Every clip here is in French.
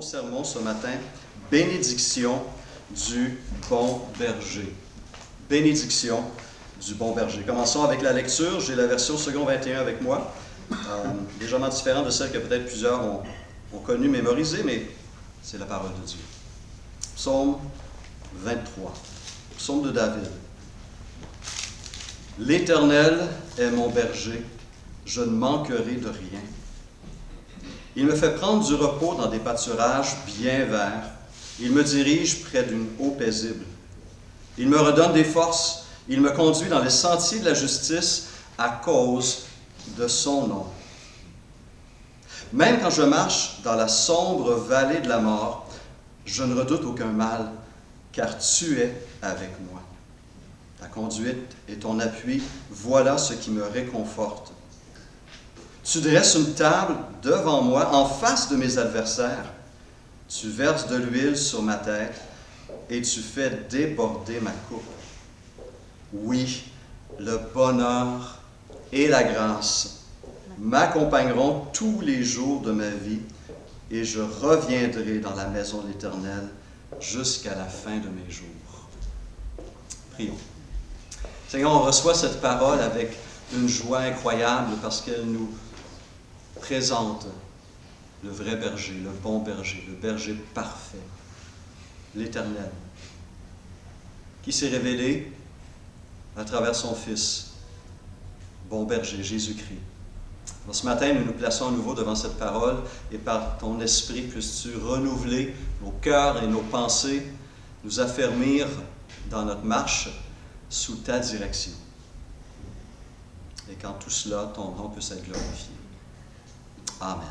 sermon ce matin, bénédiction du bon berger. Bénédiction du bon berger. Commençons avec la lecture. J'ai la version second 21 avec moi, légèrement différente de celle que peut-être plusieurs ont connue, mémorisée, mais c'est la parole de Dieu. Psaume 23, psaume de David. L'Éternel est mon berger, je ne manquerai de rien. Il me fait prendre du repos dans des pâturages bien verts. Il me dirige près d'une eau paisible. Il me redonne des forces. Il me conduit dans les sentiers de la justice à cause de son nom. Même quand je marche dans la sombre vallée de la mort, je ne redoute aucun mal, car tu es avec moi. Ta conduite et ton appui, voilà ce qui me réconforte. Tu dresses une table devant moi, en face de mes adversaires. Tu verses de l'huile sur ma tête et tu fais déborder ma coupe. Oui, le bonheur et la grâce m'accompagneront tous les jours de ma vie et je reviendrai dans la maison de l'Éternel jusqu'à la fin de mes jours. Prions. Seigneur, on reçoit cette parole avec une joie incroyable parce qu'elle nous présente le vrai berger, le bon berger, le berger parfait, l'Éternel, qui s'est révélé à travers son Fils, bon berger, Jésus-Christ. Alors, ce matin, nous nous plaçons à nouveau devant cette parole et par ton esprit, puisses-tu renouveler nos cœurs et nos pensées, nous affermir dans notre marche sous ta direction. Et qu'en tout cela, ton nom puisse être glorifié. Amen.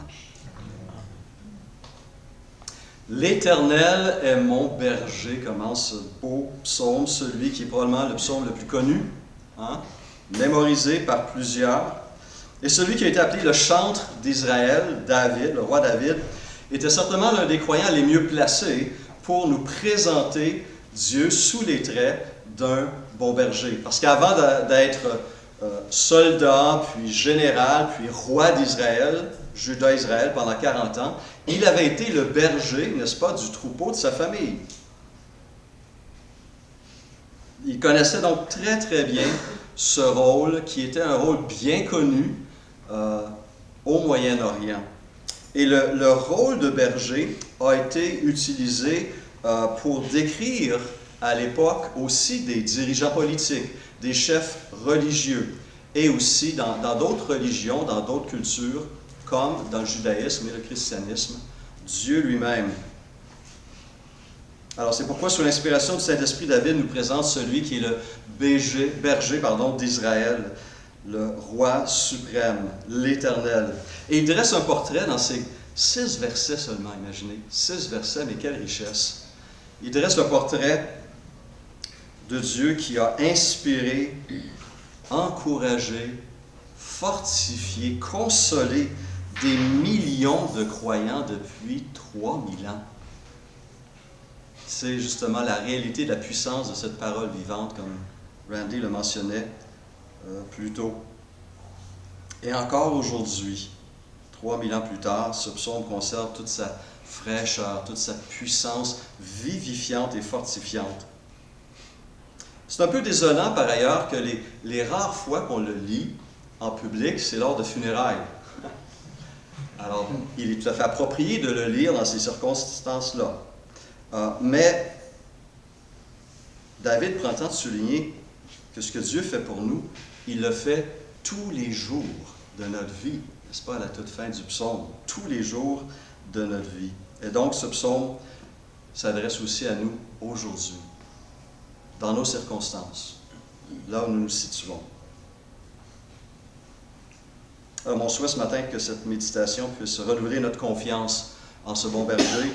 L'Éternel est mon berger, commence ce beau psaume, celui qui est probablement le psaume le plus connu, mémorisé par plusieurs. Et celui qui a été appelé le chantre d'Israël, David, le roi David, était certainement l'un des croyants les mieux placés pour nous présenter Dieu sous les traits d'un bon berger. Parce qu'avant d'être soldat, puis général, puis roi d'Israël, Juda-Israël pendant 40 ans, il avait été le berger, n'est-ce pas, du troupeau de sa famille. Il connaissait donc très très bien ce rôle qui était un rôle bien connu au Moyen-Orient. Et le rôle de berger a été utilisé pour décrire à l'époque aussi des dirigeants politiques, des chefs religieux, et aussi dans d'autres religions, dans d'autres cultures, comme dans le judaïsme et le christianisme, Dieu lui-même. Alors c'est pourquoi, sous l'inspiration du Saint-Esprit, David nous présente celui qui est le berger d'Israël, le roi suprême, l'Éternel. Et il dresse un portrait dans ces 6 versets seulement, imaginez. 6 versets, mais quelle richesse. Il dresse le portrait de Dieu qui a inspiré, encouragé, fortifié, consolé des millions de croyants depuis 3000 ans. C'est justement la réalité de la puissance de cette parole vivante, comme Randy le mentionnait plus tôt. Et encore aujourd'hui, 3000 ans plus tard, ce psaume conserve toute sa fraîcheur, toute sa puissance vivifiante et fortifiante. C'est un peu désolant par ailleurs que les rares fois qu'on le lit en public, c'est lors de funérailles. Alors, il est tout à fait approprié de le lire dans ces circonstances-là. Mais David prend le temps de souligner que ce que Dieu fait pour nous, il le fait tous les jours de notre vie, n'est-ce pas, à la toute fin du psaume, tous les jours de notre vie. Et donc, ce psaume s'adresse aussi à nous aujourd'hui, dans nos circonstances, là où nous nous situons. Alors, mon souhait ce matin, que cette méditation puisse renouveler notre confiance en ce bon berger,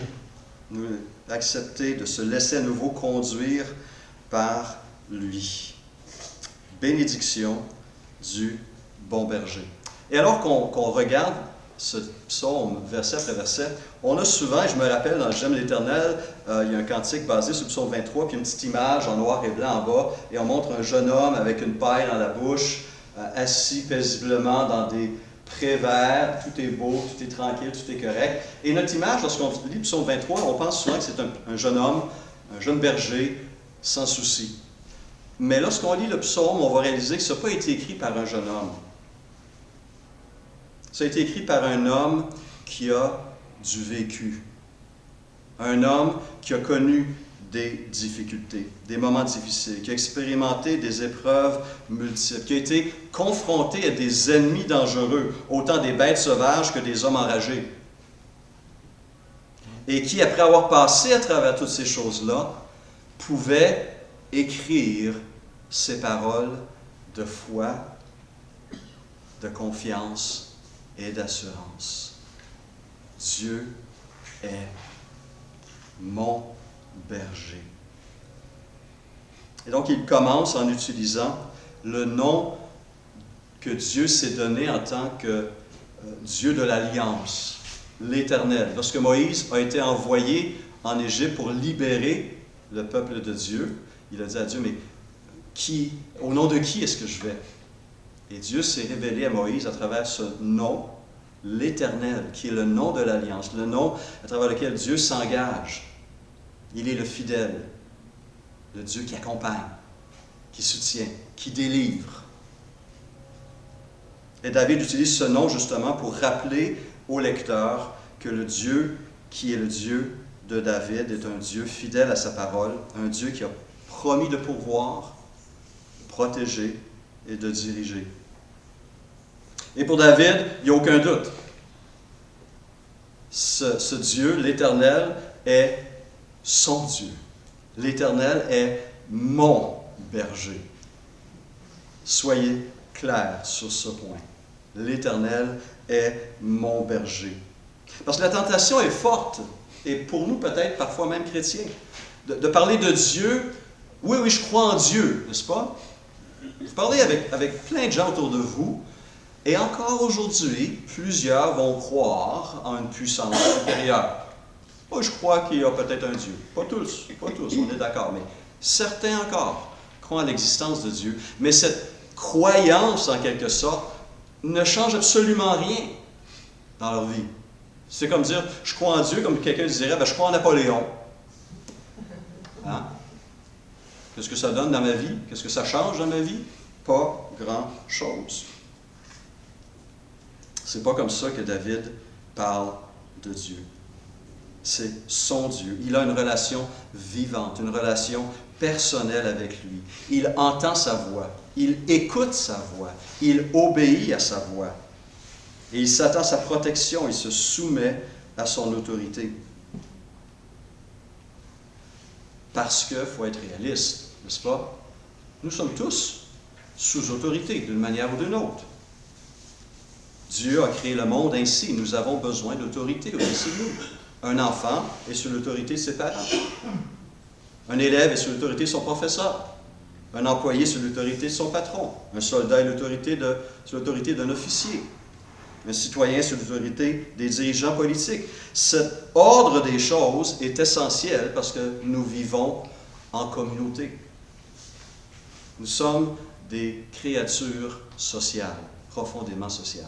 nous accepter de se laisser à nouveau conduire par lui. Bénédiction du bon berger. Et alors qu'on regarde ce psaume, verset après verset, on a souvent, et je me rappelle dans J'aime l'Éternel, il y a un cantique basé sur le psaume 23, puis une petite image en noir et blanc en bas, et on montre un jeune homme avec une paille dans la bouche, assis paisiblement dans des prévert, tout est beau, tout est tranquille, tout est correct. Et notre image, lorsqu'on lit Psaume 23, on pense souvent que c'est un jeune homme, un jeune berger, sans souci. Mais lorsqu'on lit le psaume, on va réaliser que ça n'a pas été écrit par un jeune homme. Ça a été écrit par un homme qui a du vécu. Un homme qui a connu des difficultés, des moments difficiles, qui a expérimenté des épreuves multiples, qui a été confronté à des ennemis dangereux, autant des bêtes sauvages que des hommes enragés. Et qui, après avoir passé à travers toutes ces choses-là, pouvait écrire ces paroles de foi, de confiance et d'assurance. Dieu est mon berger. Et donc, il commence en utilisant le nom que Dieu s'est donné en tant que Dieu de l'Alliance, l'Éternel. Lorsque Moïse a été envoyé en Égypte pour libérer le peuple de Dieu, il a dit à Dieu, mais au nom de qui est-ce que je vais? Et Dieu s'est révélé à Moïse à travers ce nom, l'Éternel, qui est le nom de l'Alliance, le nom à travers lequel Dieu s'engage. Il est le fidèle, le Dieu qui accompagne, qui soutient, qui délivre. Et David utilise ce nom justement pour rappeler au lecteur que le Dieu qui est le Dieu de David est un Dieu fidèle à sa parole, un Dieu qui a promis de pourvoir, de protéger et de diriger. Et pour David, il n'y a aucun doute. Ce Dieu, l'Éternel, est son Dieu. L'Éternel est mon berger. Soyez clairs sur ce point. L'Éternel est mon berger. Parce que la tentation est forte, et pour nous peut-être parfois même chrétiens, de parler de Dieu. Oui, je crois en Dieu, n'est-ce pas? Vous parlez avec plein de gens autour de vous, et encore aujourd'hui, plusieurs vont croire en une puissance supérieure. Moi, je crois qu'il y a peut-être un Dieu. Pas tous, on est d'accord, mais certains encore croient en l'existence de Dieu. Mais cette croyance, en quelque sorte, ne change absolument rien dans leur vie. C'est comme dire, je crois en Dieu, comme quelqu'un dirait, je crois en Napoléon. Hein? Qu'est-ce que ça donne dans ma vie? Qu'est-ce que ça change dans ma vie? Pas grand-chose. C'est pas comme ça que David parle de Dieu. C'est son Dieu. Il a une relation vivante, une relation personnelle avec lui. Il entend sa voix, il écoute sa voix, il obéit à sa voix. Et il s'attend à sa protection, il se soumet à son autorité. Parce qu'il faut être réaliste, n'est-ce pas? Nous sommes tous sous autorité, d'une manière ou d'une autre. Dieu a créé le monde ainsi. Nous avons besoin d'autorité au-dessus de nous. Un enfant est sous l'autorité de ses parents. Un élève est sous l'autorité de son professeur. Un employé est sous l'autorité de son patron. Un soldat est sous l'autorité d'un officier. Un citoyen est sous l'autorité des dirigeants politiques. Cet ordre des choses est essentiel parce que nous vivons en communauté. Nous sommes des créatures sociales, profondément sociales.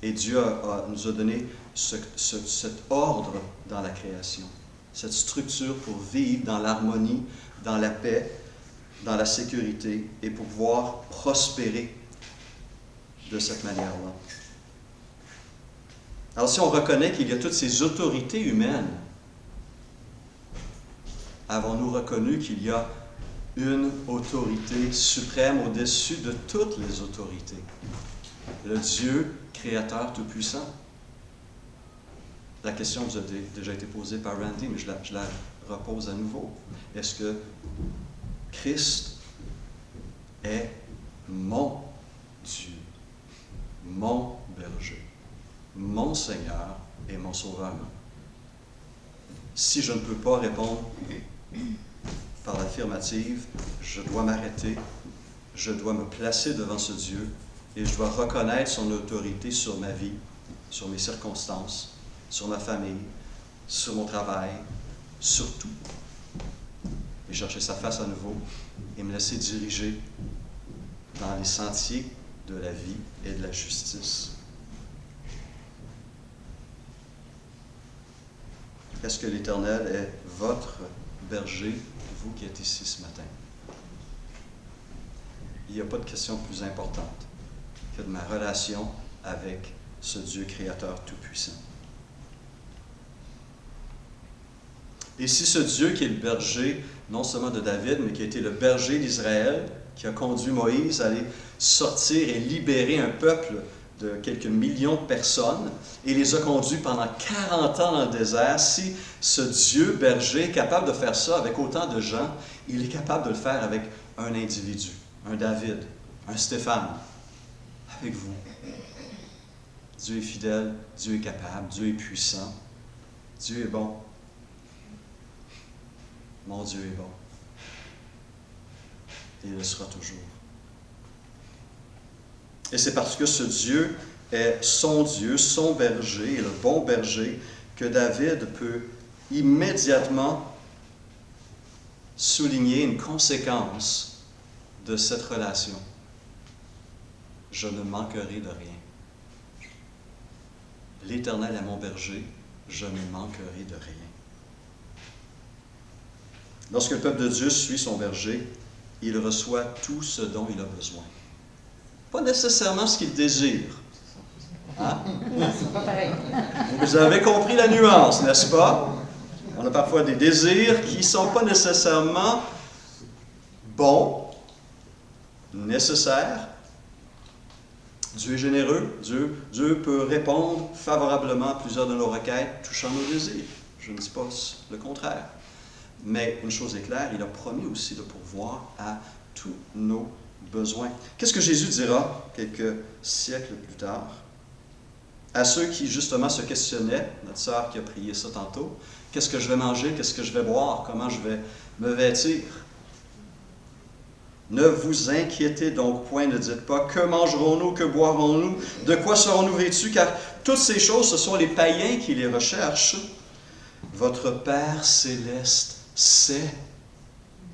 Et Dieu nous a donné cet ordre dans la création, cette structure pour vivre dans l'harmonie, dans la paix, dans la sécurité et pour pouvoir prospérer de cette manière-là. Alors si on reconnaît qu'il y a toutes ces autorités humaines, avons-nous reconnu qu'il y a une autorité suprême au-dessus de toutes les autorités? Le Dieu créateur tout-puissant. La question vous a déjà été posée par Randy, mais je la repose à nouveau. Est-ce que Christ est mon Dieu, mon berger, mon Seigneur et mon Sauveur? Si je ne peux pas répondre par l'affirmative, je dois m'arrêter, je dois me placer devant ce Dieu et je dois reconnaître son autorité sur ma vie, sur mes circonstances, sur ma famille, sur mon travail, sur tout. Et chercher sa face à nouveau et me laisser diriger dans les sentiers de la vie et de la justice. Est-ce que l'Éternel est votre berger, vous qui êtes ici ce matin? Il n'y a pas de question plus importante que de ma relation avec ce Dieu créateur tout-puissant. Et si ce Dieu qui est le berger, non seulement de David, mais qui a été le berger d'Israël, qui a conduit Moïse à aller sortir et libérer un peuple de quelques millions de personnes, et les a conduits pendant 40 ans dans le désert, si ce Dieu berger est capable de faire ça avec autant de gens, il est capable de le faire avec un individu, un David, un Stéphane, avec vous. Dieu est fidèle, Dieu est capable, Dieu est puissant, Dieu est bon. Mon Dieu est bon. Et il le sera toujours. Et c'est parce que ce Dieu est son berger, et le bon berger, que David peut immédiatement souligner une conséquence de cette relation. Je ne manquerai de rien. L'Éternel est mon berger, je ne manquerai de rien. Lorsque le peuple de Dieu suit son berger, il reçoit tout ce dont il a besoin. Pas nécessairement ce qu'il désire. Hein? C'est pas pareil. Vous avez compris la nuance, n'est-ce pas? On a parfois des désirs qui ne sont pas nécessairement bons, nécessaires. Dieu est généreux. Dieu peut répondre favorablement à plusieurs de nos requêtes touchant nos désirs. Je ne dis pas le contraire. Mais une chose est claire, il a promis aussi de pourvoir à tous nos besoins. Qu'est-ce que Jésus dira quelques siècles plus tard à ceux qui justement se questionnaient, notre sœur qui a prié ça tantôt, qu'est-ce que je vais manger, qu'est-ce que je vais boire, comment je vais me vêtir? Ne vous inquiétez donc point, ne dites pas que mangerons-nous, que boirons-nous, de quoi serons-nous vêtus, car toutes ces choses, ce sont les païens qui les recherchent. Votre Père céleste sait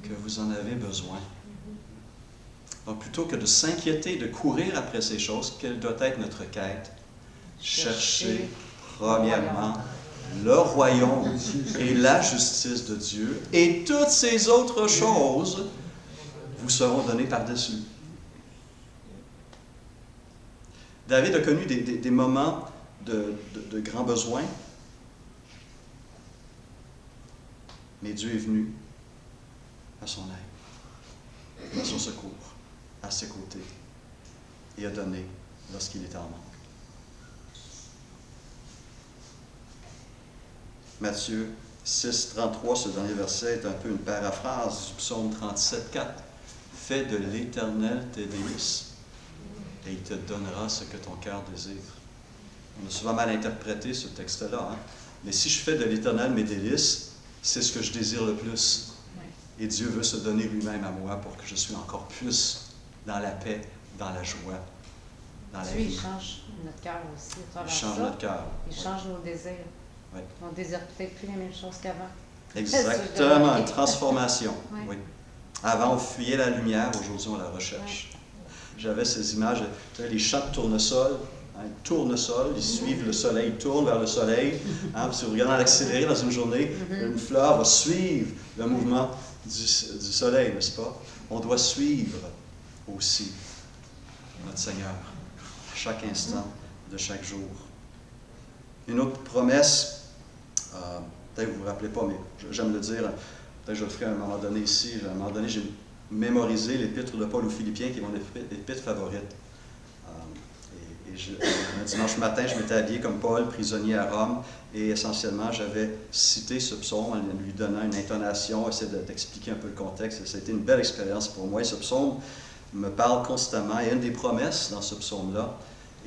que vous en avez besoin. Donc, plutôt que de s'inquiéter, de courir après ces choses, quelle doit être notre quête? Cherchez premièrement le royaume et la justice de Dieu, et toutes ces autres choses vous seront données par-dessus. David a connu des moments de grands besoins, mais Dieu est venu à son aide, à son secours, à ses côtés, et a donné lorsqu'il était en manque. Matthieu 6, 33, ce dernier verset est un peu une paraphrase du psaume 37, 4. Fais de l'Éternel tes délices, et il te donnera ce que ton cœur désire. On a souvent mal interprété ce texte-là, hein? Mais si je fais de l'Éternel mes délices, c'est ce que je désire le plus. Et Dieu veut se donner lui-même à moi pour que je sois encore plus dans la paix, dans la joie, dans la vie. Dieu, il change notre cœur aussi. Il change notre cœur. Il change nos désirs. Oui. On ne désire peut-être plus les mêmes choses qu'avant. Exactement, une transformation. Oui. Oui. Avant, on fuyait la lumière, aujourd'hui, on la recherche. Oui. J'avais ces images, les champs de tournesol. Hein, tournesol, ils suivent le soleil, ils tournent vers le soleil. Hein, si vous regardez à l'accéléré dans une journée, une fleur va suivre le mouvement du soleil, n'est-ce pas? On doit suivre aussi notre Seigneur à chaque instant de chaque jour. Une autre promesse, peut-être que vous ne vous rappelez pas, mais j'aime le dire, peut-être que je le ferai à un moment donné ici. À un moment donné, j'ai mémorisé l'épître de Paul aux Philippiens, qui est mon épître favorite. Un dimanche matin, je m'étais habillé comme Paul, prisonnier à Rome, et essentiellement, j'avais cité ce psaume en lui donnant une intonation, essayé d'expliquer un peu le contexte. Et ça a été une belle expérience pour moi. Et ce psaume me parle constamment. Et une des promesses dans ce psaume-là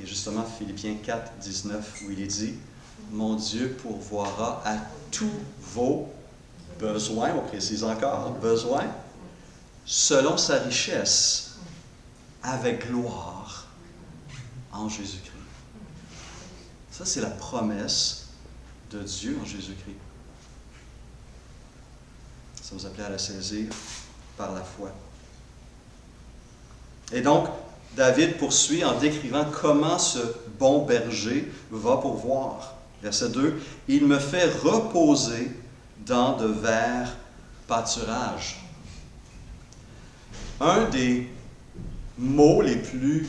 est justement Philippiens 4, 19, où il est dit « Mon Dieu pourvoira à tous vos besoins », on précise encore, « besoins, selon sa richesse, avec gloire, en Jésus-Christ. » Ça, c'est la promesse de Dieu en Jésus-Christ. Ça vous appelez à la saisir par la foi. Et donc, David poursuit en décrivant comment ce bon berger va pourvoir. Verset 2, « Il me fait reposer dans de verts pâturages. » Un des mots les plus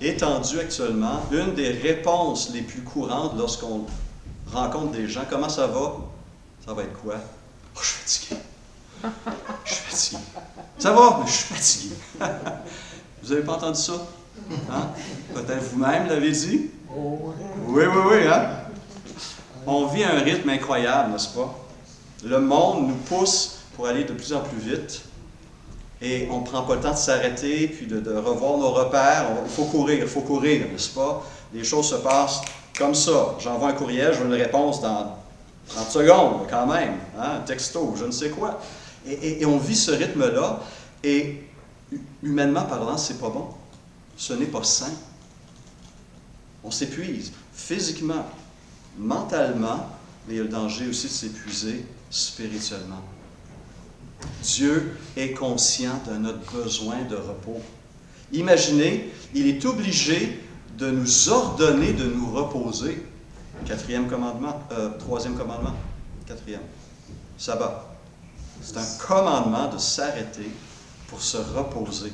étendus actuellement, une des réponses les plus courantes lorsqu'on rencontre des gens, comment ça va? Ça va être quoi? Oh, je suis fatigué. Je suis fatigué. Ça va, mais je suis fatigué. Vous n'avez pas entendu ça? Hein? Peut-être vous-même l'avez dit? Oui, hein? On vit un rythme incroyable, n'est-ce pas? Le monde nous pousse pour aller de plus en plus vite et on ne prend pas le temps de s'arrêter puis de revoir nos repères. Il faut courir, n'est-ce pas? Les choses se passent comme ça. J'envoie un courriel, je veux une réponse dans 30 secondes, quand même. Hein? Un texto, je ne sais quoi. Et on vit ce rythme-là et humainement parlant, c'est pas bon. Ce n'est pas sain. On s'épuise physiquement, mentalement, mais il y a le danger aussi de s'épuiser spirituellement. Dieu est conscient de notre besoin de repos. Imaginez, il est obligé de nous ordonner de nous reposer. Troisième commandement. Sabbat. C'est un commandement de s'arrêter pour se reposer.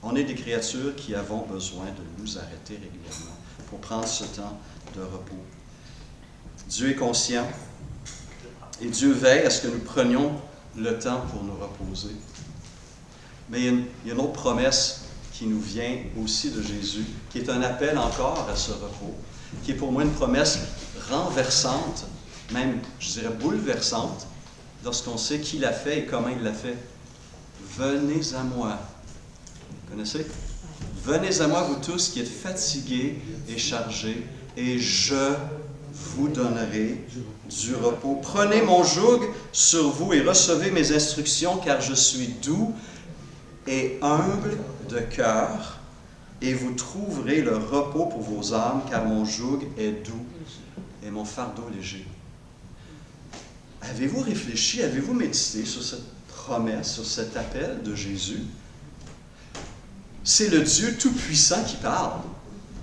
On est des créatures qui avons besoin de nous arrêter régulièrement pour prendre ce temps de repos. Dieu est conscient et Dieu veille à ce que nous prenions le temps pour nous reposer. Mais il y a une autre promesse qui nous vient aussi de Jésus, qui est un appel encore à ce repos, qui est pour moi une promesse renversante, même, je dirais, bouleversante, lorsqu'on sait qui l'a fait et comment il l'a fait. Venez à moi. Vous connaissez? Venez à moi, vous tous qui êtes fatigués et chargés, et je vous donnerai du repos. Prenez mon joug sur vous et recevez mes instructions, car je suis doux et humble de cœur, et vous trouverez le repos pour vos âmes, car mon joug est doux et mon fardeau léger. Avez-vous réfléchi, avez-vous médité sur cette promesse, sur cet appel de Jésus? C'est le Dieu Tout-Puissant qui parle.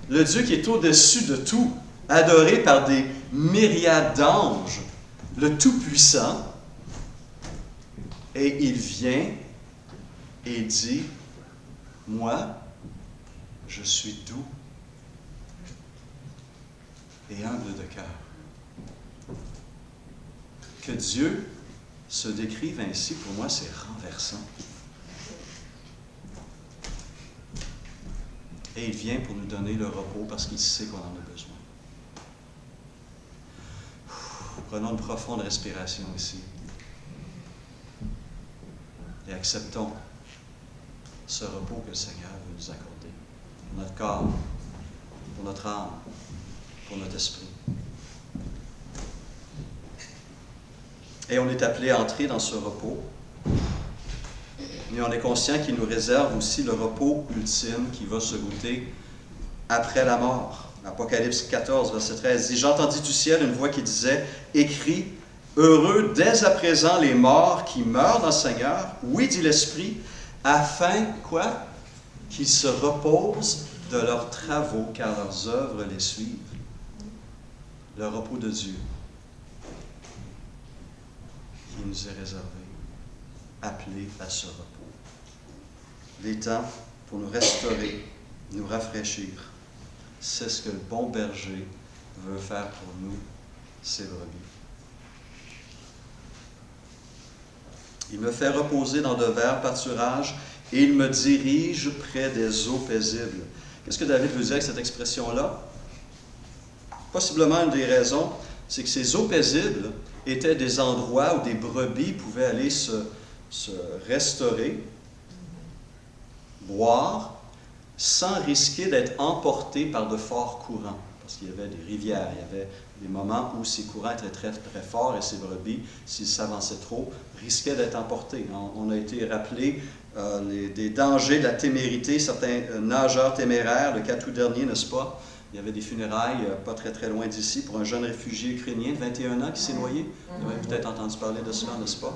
Le Dieu qui est au-dessus de tout, adoré par des myriades d'anges. Le Tout-Puissant. Et il vient et dit, « Moi, je suis doux et humble de cœur. » Que Dieu se décrive ainsi, pour moi, c'est renversant. Et il vient pour nous donner le repos parce qu'il sait qu'on en a besoin. Prenons une profonde respiration ici. Et acceptons ce repos que le Seigneur veut nous accorder. Pour notre corps, pour notre âme, pour notre esprit. Et on est appelé à entrer dans ce repos. Mais on est conscient qu'il nous réserve aussi le repos ultime qui va se goûter après la mort. Apocalypse 14, verset 13 dit « J'entendis du ciel une voix qui disait, écris, heureux dès à présent les morts qui meurent dans le Seigneur, oui, dit l'Esprit, afin, quoi? Qu'ils se reposent de leurs travaux, car leurs œuvres les suivent. » Le repos de Dieu qui nous est réservé, appelé à ce repos. Les temps pour nous restaurer, nous rafraîchir. C'est ce que le bon berger veut faire pour nous, ses brebis. Il me fait reposer dans de verts pâturages et il me dirige près des eaux paisibles. Qu'est-ce que David veut dire avec cette expression-là? Possiblement une des raisons, c'est que ces eaux paisibles étaient des endroits où des brebis pouvaient aller se restaurer, boire, sans risquer d'être emportés par de forts courants. Parce qu'il y avait des rivières, il y avait des moments où ces courants étaient très, très forts et ces brebis, s'ils s'avançaient trop, risquaient d'être emportés. On a été rappelé des dangers de la témérité, certains nageurs téméraires, le 4 août dernier, n'est-ce pas, Il y avait des funérailles pas très très loin d'ici pour un jeune réfugié ukrainien de 21 ans qui s'est noyé. Vous avez peut-être entendu parler de cela, n'est-ce pas?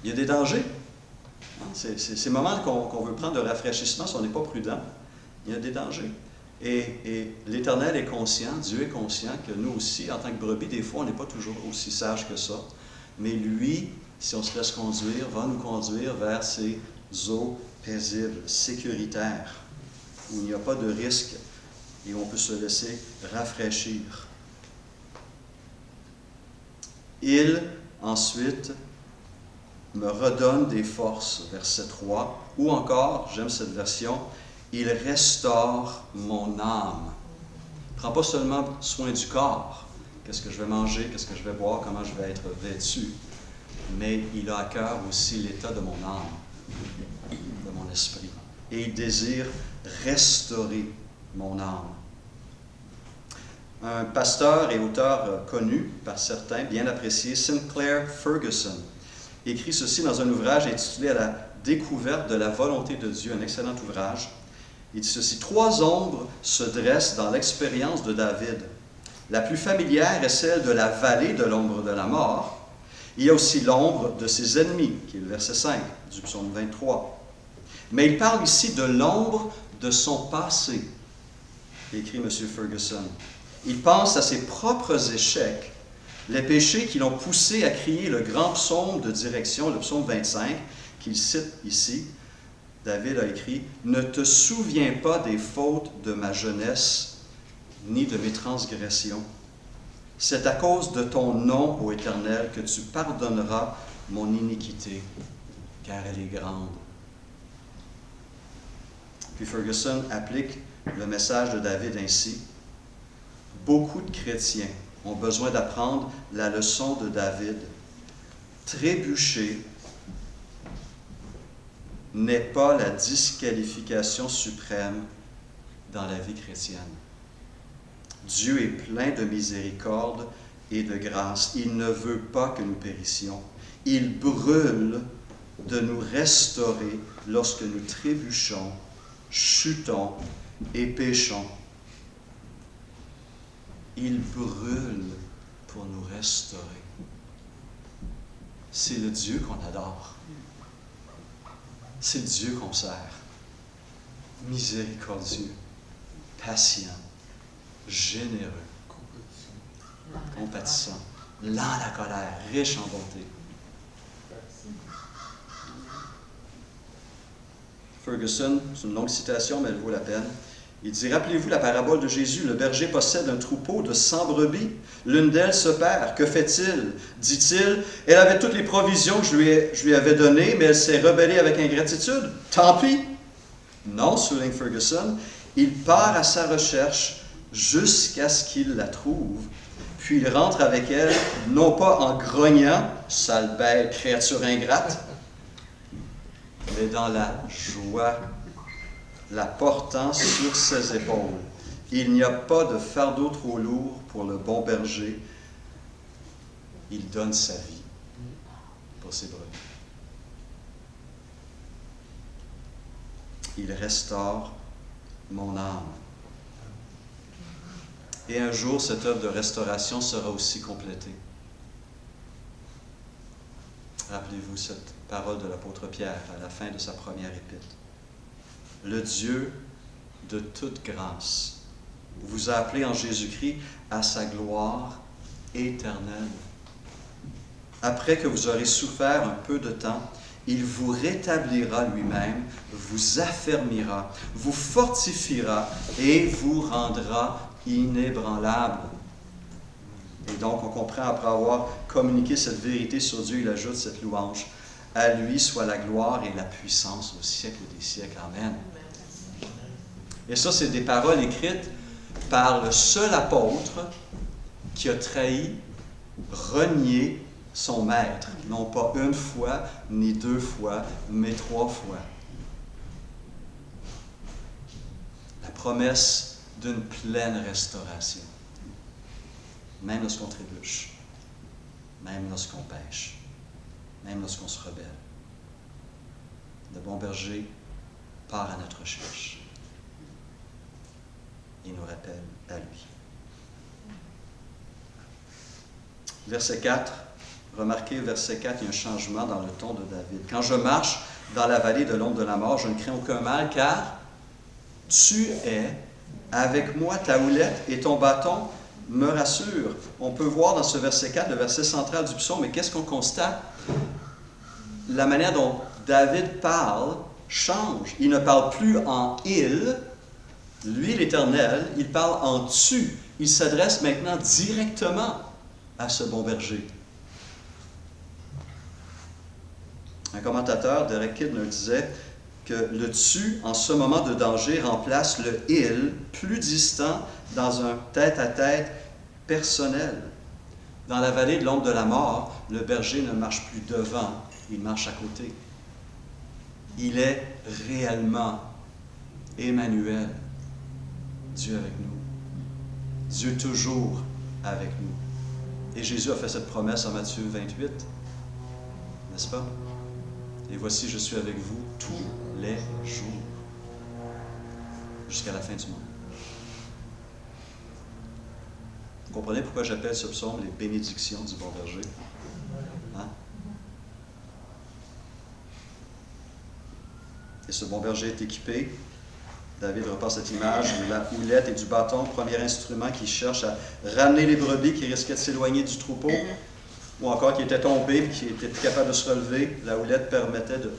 Il y a des dangers. Hein? C'est ces moments qu'on veut prendre de rafraîchissement si on n'est pas prudent. Il y a des dangers. Et l'Éternel est conscient, Dieu est conscient que nous aussi, en tant que brebis, des fois, on n'est pas toujours aussi sages que ça. Mais lui, si on se laisse conduire, va nous conduire vers ces eaux paisibles, sécuritaires, où il n'y a pas de risque et où on peut se laisser rafraîchir. Il, ensuite, me redonne des forces, verset 3, ou encore, j'aime cette version, il restaure mon âme. Il ne prend pas seulement soin du corps, qu'est-ce que je vais manger, qu'est-ce que je vais boire, comment je vais être vêtu, mais il a à cœur aussi l'état de mon âme, de mon esprit. Et il désire restaurer mon âme. Un pasteur et auteur connu par certains, bien apprécié, Sinclair Ferguson, écrit ceci dans un ouvrage intitulé « À la découverte de la volonté de Dieu », un excellent ouvrage. Il dit ceci: « 3 ombres se dressent dans l'expérience de David. La plus familière est celle de la vallée de l'ombre de la mort. Il y a aussi l'ombre de ses ennemis, qui est le verset 5 du psaume 23. Mais il parle ici de l'ombre de son passé, écrit M. Ferguson. Il pense à ses propres échecs, les péchés qui l'ont poussé à crier le grand psaume de direction, le psaume 25, qu'il cite ici. David a écrit « Ne te souviens pas des fautes de ma jeunesse, ni de mes transgressions. C'est à cause de ton nom, ô Éternel, que tu pardonneras mon iniquité, car elle est grande. » Puis Ferguson applique le message de David ainsi. Beaucoup de chrétiens ont besoin d'apprendre la leçon de David. Trébucher n'est pas la disqualification suprême dans la vie chrétienne. Dieu est plein de miséricorde et de grâce. Il ne veut pas que nous périssions. Il brûle de nous restaurer lorsque nous trébuchons, chutons et péchons. Il brûle pour nous restaurer. C'est le Dieu qu'on adore. C'est le Dieu qu'on sert. Miséricordieux, patient, généreux, compatissant, lent à la colère, riche en bonté. Ferguson, c'est une longue citation, mais elle vaut la peine. Il dit, rappelez-vous la parabole de Jésus, le berger possède un troupeau de 100 brebis. L'une d'elles se perd. Que fait-il? Dit-il, elle avait toutes les provisions que je lui avais données, mais elle s'est rebellée avec ingratitude. Tant pis. Non, souligne Ferguson, il part à sa recherche jusqu'à ce qu'il la trouve. Puis il rentre avec elle, non pas en grognant, sale bête, créature ingrate, mais dans la joie, la portant sur ses épaules. Il n'y a pas de fardeau trop lourd pour le bon berger. Il donne sa vie pour ses brebis. Il restaure mon âme. Et un jour, cette œuvre de restauration sera aussi complétée. Rappelez-vous cette parole de l'apôtre Pierre à la fin de sa première épître. Le Dieu de toute grâce vous a appelé en Jésus-Christ à sa gloire éternelle. Après que vous aurez souffert un peu de temps, il vous rétablira lui-même, vous affermira, vous fortifiera et vous rendra inébranlable. Et donc, on comprend, après avoir communiqué cette vérité sur Dieu, il ajoute cette louange. À lui soit la gloire et la puissance au siècle des siècles. Amen. Et ça, c'est des paroles écrites par le seul apôtre qui a trahi, renié son maître. Non pas une fois, ni 2 fois, mais 3 fois. La promesse d'une pleine restauration. Même lorsqu'on trébuche, même lorsqu'on pêche, même lorsqu'on se rebelle. Le bon berger part à notre recherche. il nous rappelle à lui. Verset 4, remarquez, verset 4, il y a un changement dans le ton de David. « Quand je marche dans la vallée de l'ombre de la mort, je ne crains aucun mal, car tu es avec moi, ta houlette et ton bâton me rassurent. » On peut voir dans ce verset 4, le verset central du psaume, mais qu'est-ce qu'on constate? La manière dont David parle change. Il ne parle plus en « il », lui l'Éternel, il parle en « tu ». Il s'adresse maintenant directement à ce bon berger. Un commentateur, Derek Kidner, disait que le « tu » en ce moment de danger remplace le « il » plus distant dans un tête-à-tête personnel. Dans la vallée de l'ombre de la mort, le berger ne marche plus devant, il marche à côté. Il est réellement Emmanuel, Dieu avec nous. Dieu toujours avec nous. Et Jésus a fait cette promesse en Matthieu 28, n'est-ce pas? Et voici, je suis avec vous tous les jours, jusqu'à la fin du monde. Vous comprenez pourquoi j'appelle ce psaume les bénédictions du bon berger? Hein? Et ce bon berger est équipé. David repasse cette image de la houlette et du bâton, premier instrument qui cherche à ramener les brebis qui risquaient de s'éloigner du troupeau, ou encore qui étaient tombés et qui n'étaient plus capables de se relever. La houlette permettait de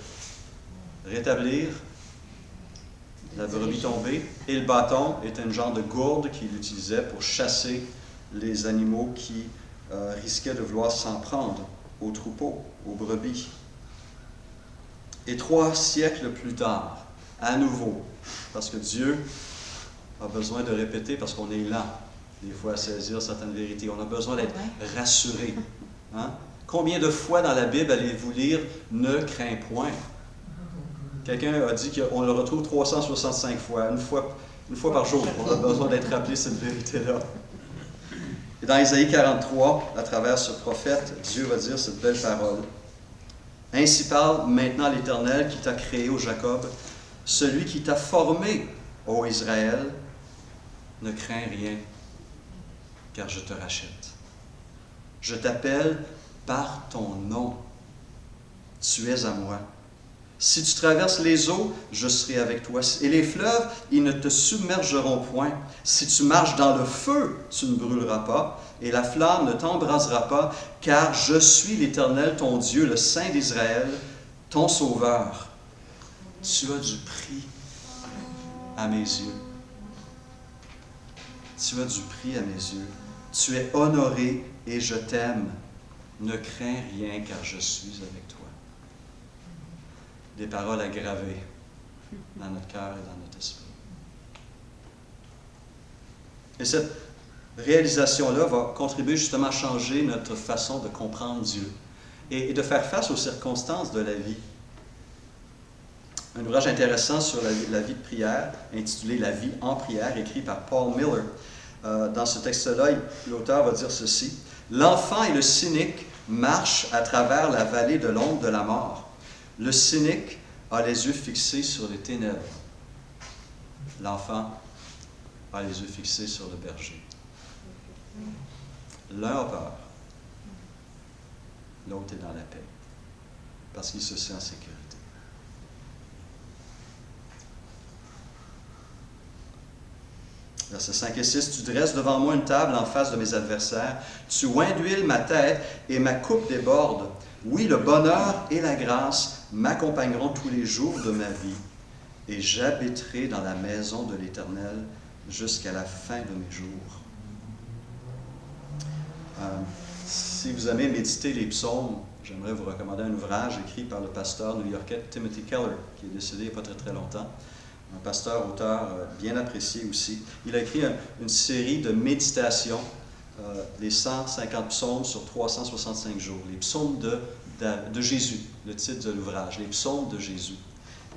rétablir la brebis tombée, et le bâton était un genre de gourde qu'il utilisait pour chasser les animaux qui risquaient de vouloir s'en prendre au troupeau, aux brebis. Et 3 siècles plus tard, à nouveau, parce que Dieu a besoin de répéter, parce qu'on est lent, des fois, à saisir certaines vérités. On a besoin d'être rassuré. Hein? Combien de fois dans la Bible allez-vous lire « ne crains point » ? Quelqu'un a dit qu'on le retrouve 365 fois, une fois par jour. On a besoin d'être rappelé cette vérité-là. Et dans Isaïe 43, à travers ce prophète, Dieu va dire cette belle parole. « Ainsi parle maintenant l'Éternel qui t'a créé, ô Jacob, celui qui t'a formé, ô Israël, ne crains rien, car je te rachète. Je t'appelle par ton nom. Tu es à moi. Si tu traverses les eaux, je serai avec toi. Et les fleuves, ils ne te submergeront point. Si tu marches dans le feu, tu ne brûleras pas, et la flamme ne t'embrasera pas, car je suis l'Éternel, ton Dieu, le Saint d'Israël, ton Sauveur. Tu as du prix à mes yeux. Tu as du prix à mes yeux. Tu es honoré et je t'aime. Ne crains rien, car je suis avec toi. Des paroles à graver dans notre cœur et dans notre esprit. Et cette réalisation-là va contribuer justement à changer notre façon de comprendre Dieu et de faire face aux circonstances de la vie. Un ouvrage intéressant sur la vie de prière, intitulé « La vie en prière », écrit par Paul Miller. Dans ce texte-là, l'auteur va dire ceci. « L'enfant et le cynique marchent à travers la vallée de l'ombre de la mort. Le cynique a les yeux fixés sur les ténèbres. L'enfant a les yeux fixés sur le berger. L'un a peur, l'autre est dans la paix, parce qu'il se sent en sécurité. » Versets 5 et 6, « Tu dresses devant moi une table en face de mes adversaires. Tu oins d'huile ma tête et ma coupe déborde. Oui, le bonheur et la grâce m'accompagneront tous les jours de ma vie, et j'habiterai dans la maison de l'Éternel jusqu'à la fin de mes jours. » Si vous aimez méditer les psaumes, j'aimerais vous recommander un ouvrage écrit par le pasteur new-yorkais Timothy Keller, qui est décédé il n'y a pas très très longtemps. Un pasteur-auteur bien apprécié aussi. Il a écrit une série de méditations, les 150 psaumes sur 365 jours. Les psaumes de Jésus, le titre de l'ouvrage, les psaumes de Jésus.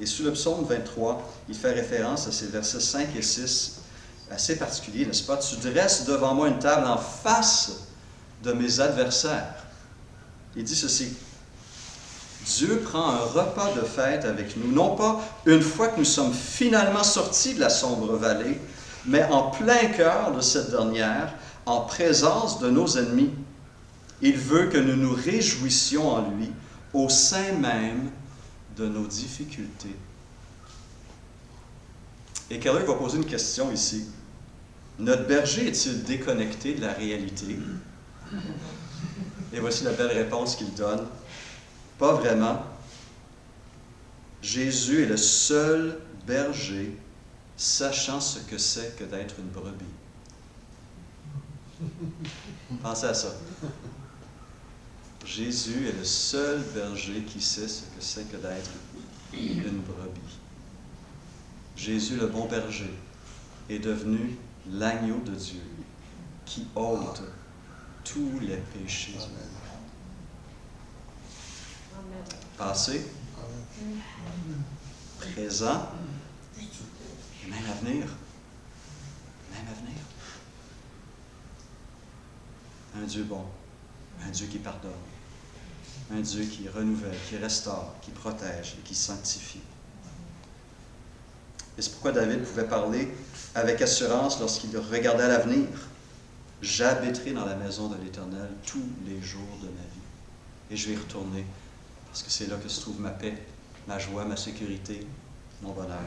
Et sous le psaume 23, il fait référence à ces versets 5 et 6, assez particuliers, n'est-ce pas? « Tu dresses devant moi une table en face de mes adversaires. » Il dit ceci. Dieu prend un repas de fête avec nous, non pas une fois que nous sommes finalement sortis de la sombre vallée, mais en plein cœur de cette dernière, en présence de nos ennemis. Il veut que nous nous réjouissions en lui, au sein même de nos difficultés. Et Keller va poser une question ici. Notre berger est-il déconnecté de la réalité? Et voici la belle réponse qu'il donne. Pas vraiment. Jésus est le seul berger sachant ce que c'est que d'être une brebis. Pensez à ça. Jésus est le seul berger qui sait ce que c'est que d'être une brebis. Jésus, le bon berger, est devenu l'agneau de Dieu qui ôte tous les péchés humains. Passé, présent, et même à venir. Même à venir. Un Dieu bon, un Dieu qui pardonne, un Dieu qui renouvelle, qui restaure, qui protège et qui sanctifie. Et c'est pourquoi David pouvait parler avec assurance lorsqu'il regardait l'avenir. J'habiterai dans la maison de l'Éternel tous les jours de ma vie. Et je vais y retourner parce que c'est là que se trouve ma paix, ma joie, ma sécurité, mon bonheur.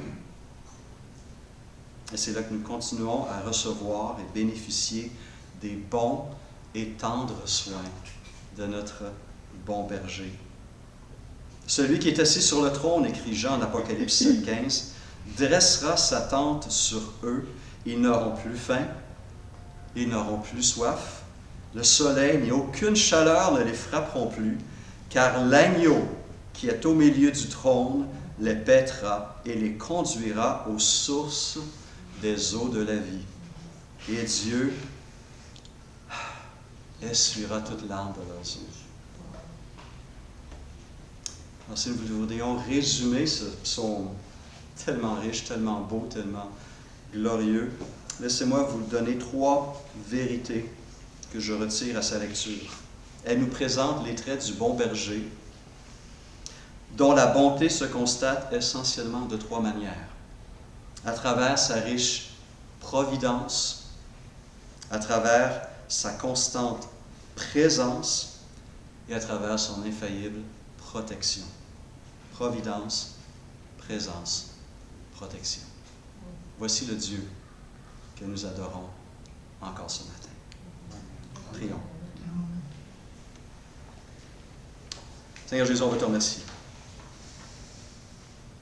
Et c'est là que nous continuons à recevoir et bénéficier des bons et tendres soins de notre bon berger. Celui qui est assis sur le trône, écrit Jean en Apocalypse 7,15, dressera sa tente sur eux. Ils n'auront plus faim, ils n'auront plus soif. Le soleil ni aucune chaleur ne les frapperont plus, car l'agneau qui est au milieu du trône les paîtra et les conduira aux sources des eaux de la vie. Et Dieu essuiera toute larme de leurs yeux. Alors, si nous voudrions résumer ce psaume tellement riche, tellement beau, tellement glorieux, laissez-moi vous donner 3 vérités que je retire à sa lecture. Elle nous présente les traits du bon berger, dont la bonté se constate essentiellement de 3 manières. À travers sa riche providence, à travers sa constante présence et à travers son infaillible protection. Providence, présence, protection. Voici le Dieu que nous adorons encore ce matin. Prions. Seigneur Jésus, on veut te remercier.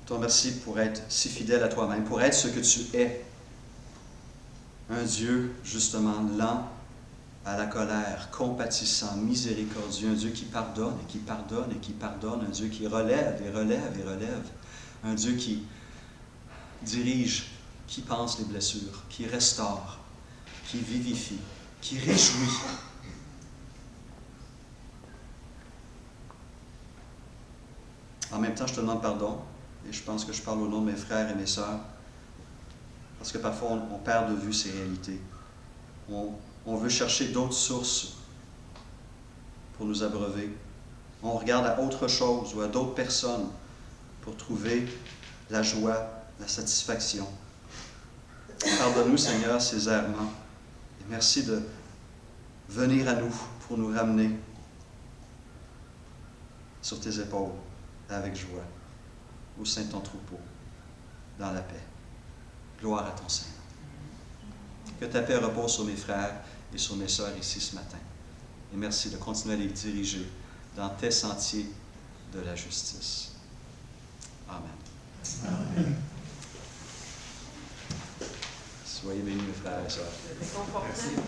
Te remercie pour être si fidèle à toi-même, pour être ce que tu es. Un Dieu, justement, lent à la colère, compatissant, miséricordieux, un Dieu qui pardonne et qui pardonne et qui pardonne, un Dieu qui relève et relève et relève, un Dieu qui dirige, qui pense les blessures, qui restaure, qui vivifie, qui réjouit. En même temps, je te demande pardon, et je pense que je parle au nom de mes frères et mes sœurs, parce que parfois on perd de vue ces réalités. On veut chercher d'autres sources pour nous abreuver. On regarde à autre chose ou à d'autres personnes pour trouver la joie, la satisfaction. Pardonne-nous, Seigneur, ces errements. Et merci de venir à nous pour nous ramener sur tes épaules avec joie, au sein de ton troupeau, dans la paix. Gloire à ton Seigneur. Que ta paix repose sur mes frères et sur mes sœurs ici ce matin. Et merci de continuer à les diriger dans tes sentiers de la justice. Amen. Amen. Soyez bénis, mes frères et sœurs. C'est confortable.